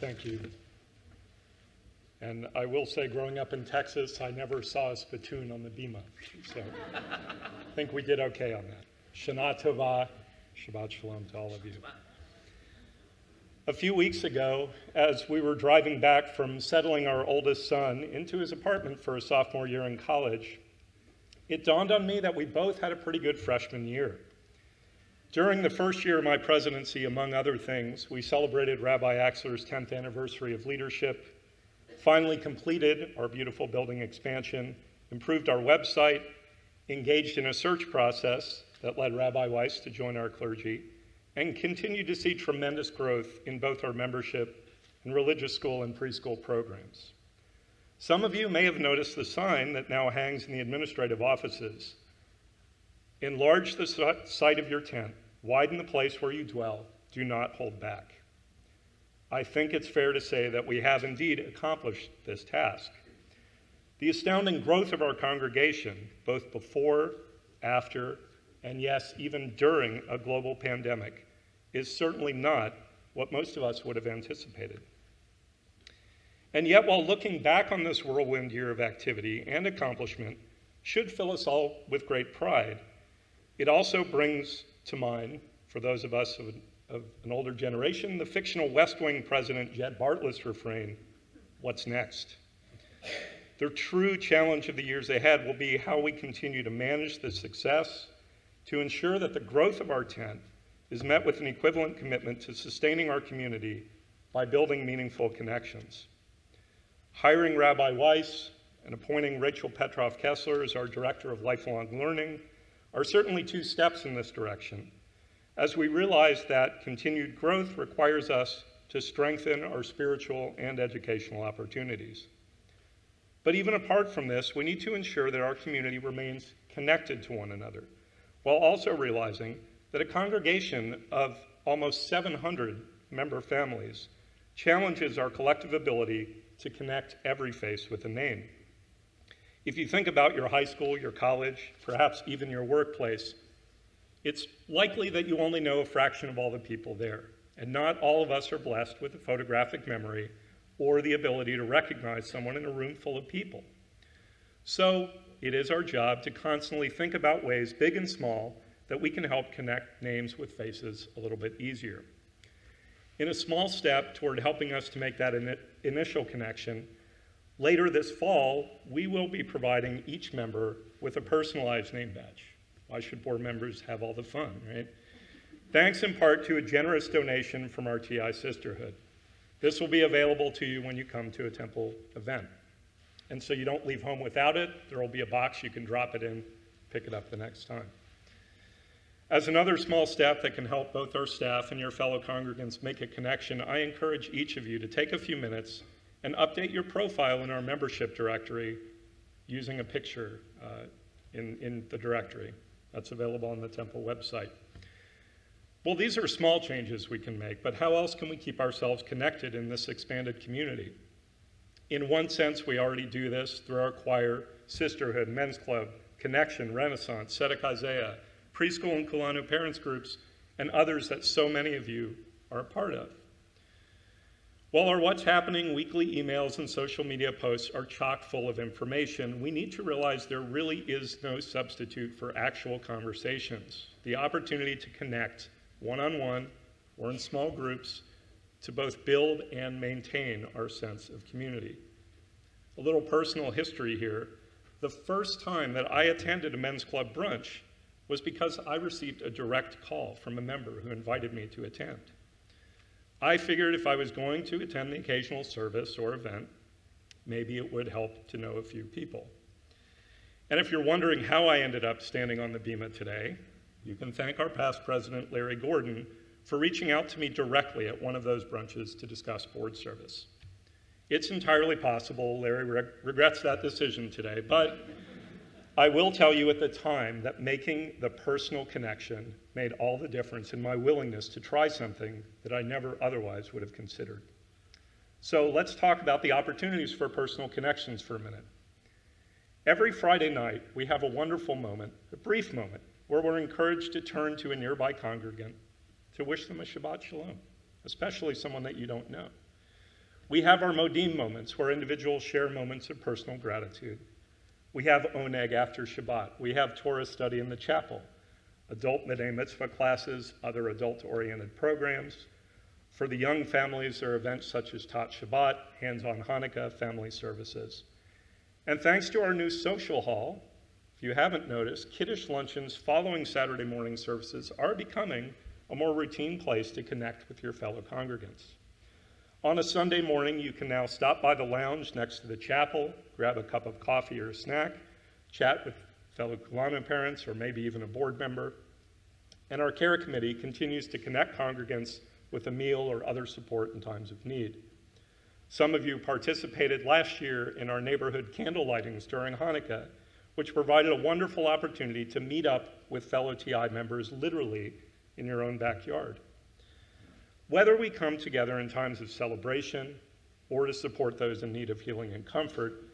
Thank you. And I will say, growing up in Texas, I never saw a spittoon on the bima. So I think we did okay on that. Shana Tova, Shabbat Shalom to all of you. A few weeks ago, as we were driving back from settling our oldest son into his apartment for his sophomore year in college, it dawned on me that we both had a pretty good freshman year. During the first year of my presidency, among other things, we celebrated Rabbi Axler's 10th anniversary of leadership, finally completed our beautiful building expansion, improved our website, engaged in a search process that led Rabbi Weiss to join our clergy, and continued to see tremendous growth in both our membership and religious school and preschool programs. Some of you may have noticed the sign that now hangs in the administrative offices. Enlarge the site of your tent, widen the place where you dwell, do not hold back. I think it's fair to say that we have indeed accomplished this task. The astounding growth of our congregation, both before, after, and yes, even during a global pandemic, is certainly not what most of us would have anticipated. And yet, while looking back on this whirlwind year of activity and accomplishment should fill us all with great pride, it also brings to mind, for those of us of an older generation, the fictional West Wing president Jed Bartlett's refrain, "What's next?" The true challenge of the years ahead will be how we continue to manage this success to ensure that the growth of our tent is met with an equivalent commitment to sustaining our community by building meaningful connections. Hiring Rabbi Weiss and appointing Rachel Petroff-Kessler as our Director of Lifelong Learning are certainly two steps in this direction, as we realize that continued growth requires us to strengthen our spiritual and educational opportunities. But even apart from this, we need to ensure that our community remains connected to one another, while also realizing that a congregation of almost 700 member families challenges our collective ability to connect every face with a name. If you think about your high school, your college, perhaps even your workplace, it's likely that you only know a fraction of all the people there, and not all of us are blessed with a photographic memory or the ability to recognize someone in a room full of people. So it is our job to constantly think about ways, big and small, that we can help connect names with faces a little bit easier. In a small step toward helping us to make that initial connection, later this fall, we will be providing each member with a personalized name badge. Why should board members have all the fun, right? Thanks in part to a generous donation from our TI Sisterhood. This will be available to you when you come to a temple event. And so you don't leave home without it. There will be a box you can drop it in, pick it up the next time. As another small step that can help both our staff and your fellow congregants make a connection, I encourage each of you to take a few minutes and update your profile in our membership directory using a picture in the directory. That's available on the temple website. Well, these are small changes we can make, but how else can we keep ourselves connected in this expanded community? In one sense, we already do this through our choir, sisterhood, men's club, connection, Renaissance, Tzedek Isaiah, preschool and Kulanu parents groups, and others that so many of you are a part of. While our What's Happening weekly emails and social media posts are chock full of information, we need to realize there really is no substitute for actual conversations, the opportunity to connect one-on-one or in small groups to both build and maintain our sense of community. A little personal history here. The first time that I attended a men's club brunch was because I received a direct call from a member who invited me to attend. I figured if I was going to attend the occasional service or event, maybe it would help to know a few people. And if you're wondering how I ended up standing on the bima today, you can thank our past president, Larry Gordon, for reaching out to me directly at one of those brunches to discuss board service. It's entirely possible Larry regrets that decision today, but I will tell you at the time that making the personal connection made all the difference in my willingness to try something that I never otherwise would have considered. So let's talk about the opportunities for personal connections for a minute. Every Friday night, we have a wonderful moment, a brief moment, where we're encouraged to turn to a nearby congregant to wish them a Shabbat Shalom, especially someone that you don't know. We have our Modim moments, where individuals share moments of personal gratitude. We have Oneg after Shabbat. We have Torah study in the chapel, adult B'nai Mitzvah classes, other adult-oriented programs. For the young families, there are events such as Tat Shabbat, Hands-on Hanukkah, family services. And thanks to our new social hall, if you haven't noticed, Kiddush luncheons following Saturday morning services are becoming a more routine place to connect with your fellow congregants. On a Sunday morning, you can now stop by the lounge next to the chapel, grab a cup of coffee or a snack, chat with fellow Kulanu parents or maybe even a board member. And our care committee continues to connect congregants with a meal or other support in times of need. Some of you participated last year in our neighborhood candle lightings during Hanukkah, which provided a wonderful opportunity to meet up with fellow TI members literally in your own backyard. Whether we come together in times of celebration or to support those in need of healing and comfort,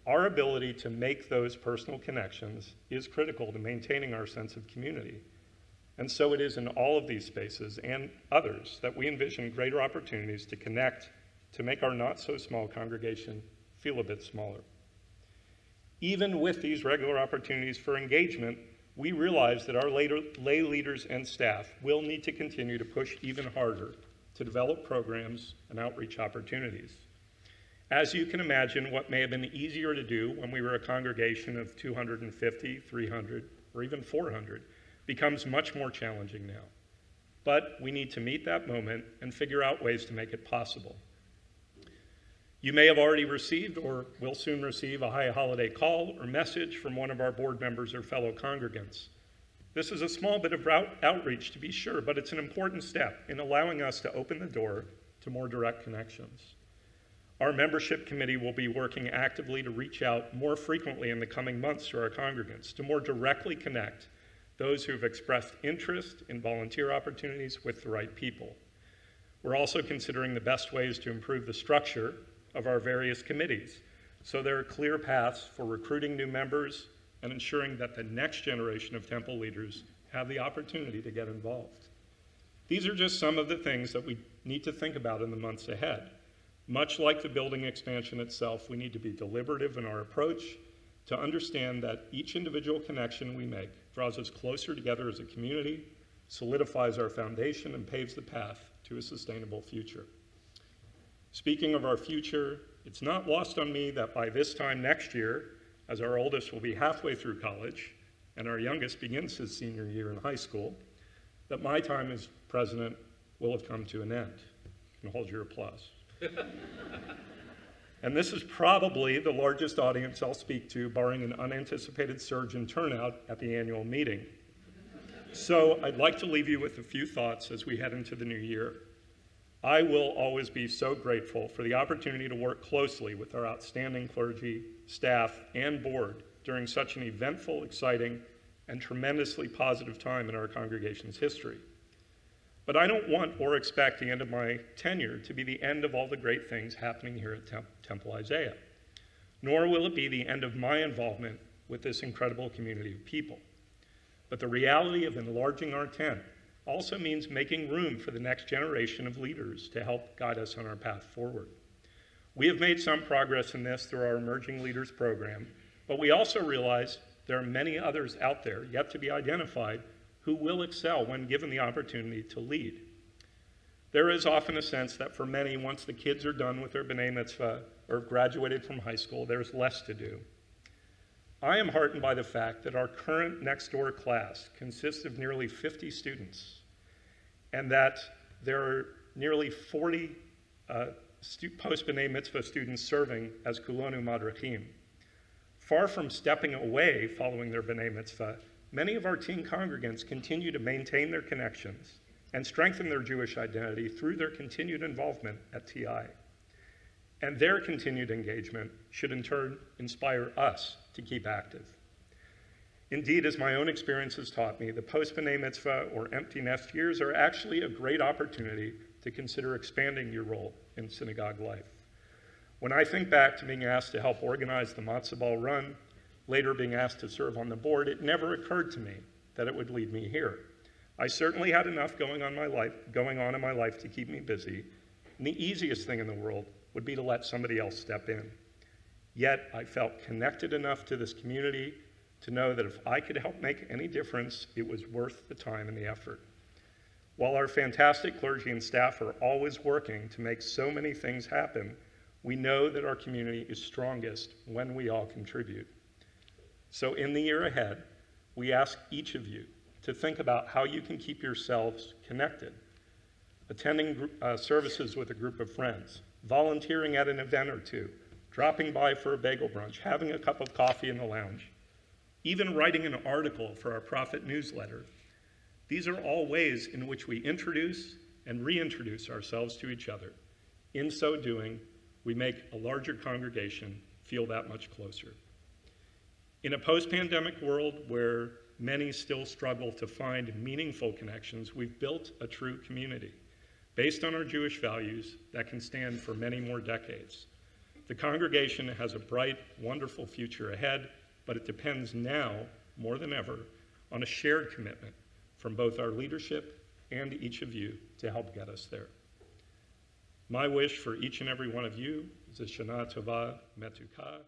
our ability to make those personal connections is critical to maintaining our sense of community. And so it is in all of these spaces and others that we envision greater opportunities to connect, to make our not-so-small congregation feel a bit smaller. Even with these regular opportunities for engagement, we realize that our lay leaders and staff will need to continue to push even harder to develop programs and outreach opportunities. As you can imagine, what may have been easier to do when we were a congregation of 250, 300, or even 400 becomes much more challenging now. But we need to meet that moment and figure out ways to make it possible. You may have already received or will soon receive a high holiday call or message from one of our board members or fellow congregants. This is a small bit of outreach, to be sure, but it's an important step in allowing us to open the door to more direct connections. Our membership committee will be working actively to reach out more frequently in the coming months to our congregants to more directly connect those who have expressed interest in volunteer opportunities with the right people. We're also considering the best ways to improve the structure of our various committees, so there are clear paths for recruiting new members and ensuring that the next generation of temple leaders have the opportunity to get involved. These are just some of the things that we need to think about in the months ahead. Much like the building expansion itself, we need to be deliberative in our approach to understand that each individual connection we make draws us closer together as a community, solidifies our foundation, and paves the path to a sustainable future. Speaking of our future, it's not lost on me that by this time next year, as our oldest will be halfway through college and our youngest begins his senior year in high school, that my time as president will have come to an end. And hold your applause. And this is probably the largest audience I'll speak to, barring an unanticipated surge in turnout at the annual meeting. So I'd like to leave you with a few thoughts as we head into the new year. I will always be so grateful for the opportunity to work closely with our outstanding clergy, staff, and board during such an eventful, exciting, and tremendously positive time in our congregation's history. But I don't want or expect the end of my tenure to be the end of all the great things happening here at Temple Isaiah, nor will it be the end of my involvement with this incredible community of people. But the reality of enlarging our tent also means making room for the next generation of leaders to help guide us on our path forward. We have made some progress in this through our Emerging Leaders program, but we also realize there are many others out there yet to be identified who will excel when given the opportunity to lead. There is often a sense that for many, once the kids are done with their B'nai Mitzvah or graduated from high school, there's less to do. I am heartened by the fact that our current next door class consists of nearly 50 students, and that there are nearly 40 post-B'nai Mitzvah students serving as Kulonu Madrachim. Far from stepping away following their B'nai Mitzvah, many of our teen congregants continue to maintain their connections and strengthen their Jewish identity through their continued involvement at TI. And their continued engagement should in turn inspire us to keep active. Indeed, as my own experience has taught me, the post-B'nai Mitzvah or empty nest years are actually a great opportunity to consider expanding your role in synagogue life. When I think back to being asked to help organize the Matzah Ball Run, later being asked to serve on the board, it never occurred to me that it would lead me here. I certainly had enough going on in my life to keep me busy, and the easiest thing in the world would be to let somebody else step in. Yet I felt connected enough to this community to know that if I could help make any difference, it was worth the time and the effort. While our fantastic clergy and staff are always working to make so many things happen, we know that our community is strongest when we all contribute. So in the year ahead, we ask each of you to think about how you can keep yourselves connected, attending services with a group of friends, volunteering at an event or two, dropping by for a bagel brunch, having a cup of coffee in the lounge, even writing an article for our Prophet newsletter. These are all ways in which we introduce and reintroduce ourselves to each other. In so doing, we make a larger congregation feel that much closer. In a post-pandemic world where many still struggle to find meaningful connections, we've built a true community based on our Jewish values that can stand for many more decades. The congregation has a bright, wonderful future ahead, but it depends now, more than ever, on a shared commitment from both our leadership and each of you to help get us there. My wish for each and every one of you is a Shana Tova Metuka.